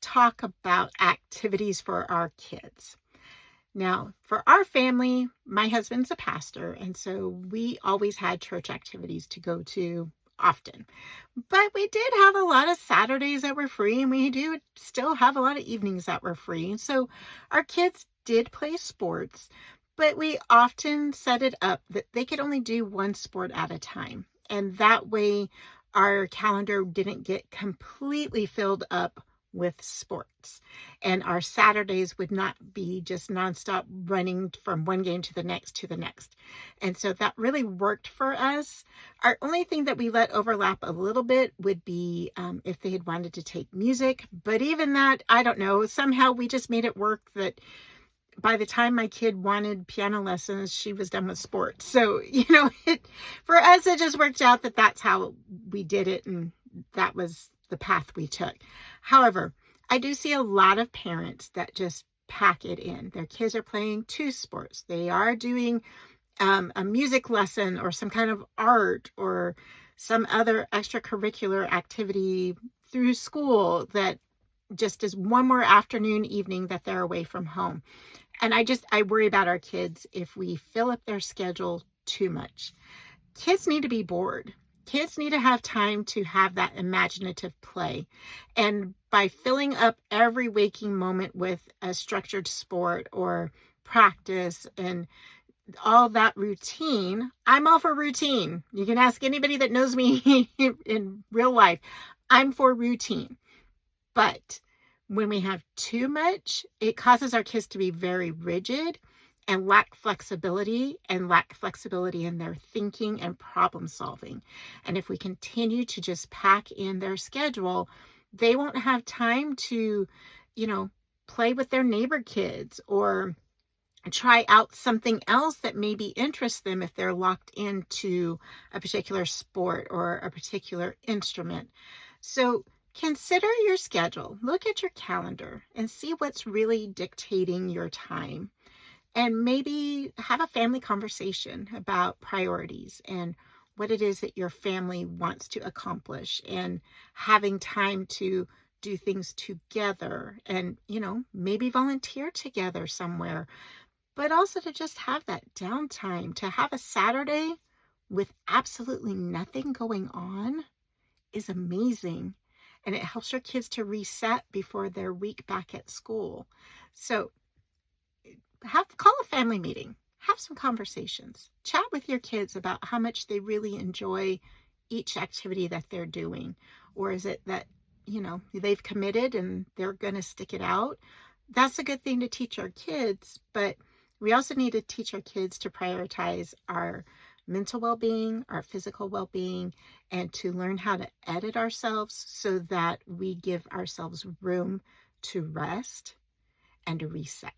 talk about activities for our kids. Now, for our family, my husband's a pastor, and so we always had church activities to go to often. But we did have a lot of Saturdays that were free, and we do still have a lot of evenings that were free. And so our kids did play sports, but we often set it up that they could only do one sport at a time. And that way our calendar didn't get completely filled up with sports. And our Saturdays would not be just nonstop running from one game to the next. And so that really worked for us. Our only thing that we let overlap a little bit would be if they had wanted to take music. But even that, I don't know, somehow we just made it work that by the time my kid wanted piano lessons, she was done with sports. So, for us, it just worked out that that's how we did it. And that was the path we took. However, I do see a lot of parents that just pack it in. Their kids are playing 2 sports. They are doing a music lesson or some kind of art or some other extracurricular activity through school that just is one more afternoon, evening that they're away from home. And I worry about our kids if we fill up their schedule too much. Kids need to be bored. Kids need to have time to have that imaginative play. And by filling up every waking moment with a structured sport or practice and all that routine, I'm all for routine. You can ask anybody that knows me in real life. I'm for routine. But when we have too much, it causes our kids to be very rigid and lack flexibility in their thinking and problem solving. And if we continue to just pack in their schedule, they won't have time to, play with their neighbor kids or try out something else that maybe interests them if they're locked into a particular sport or a particular instrument. So consider your schedule, look at your calendar and see what's really dictating your time. And maybe have a family conversation about priorities and what it is that your family wants to accomplish and having time to do things together and, maybe volunteer together somewhere, but also to just have that downtime, to have a Saturday with absolutely nothing going on is amazing. And it helps your kids to reset before their week back at school. So call a family meeting, have some conversations, chat with your kids about how much they really enjoy each activity that they're doing. Or is it that, they've committed and they're going to stick it out? That's a good thing to teach our kids, but we also need to teach our kids to prioritize our mental well-being, our physical well-being, and to learn how to edit ourselves so that we give ourselves room to rest and to reset.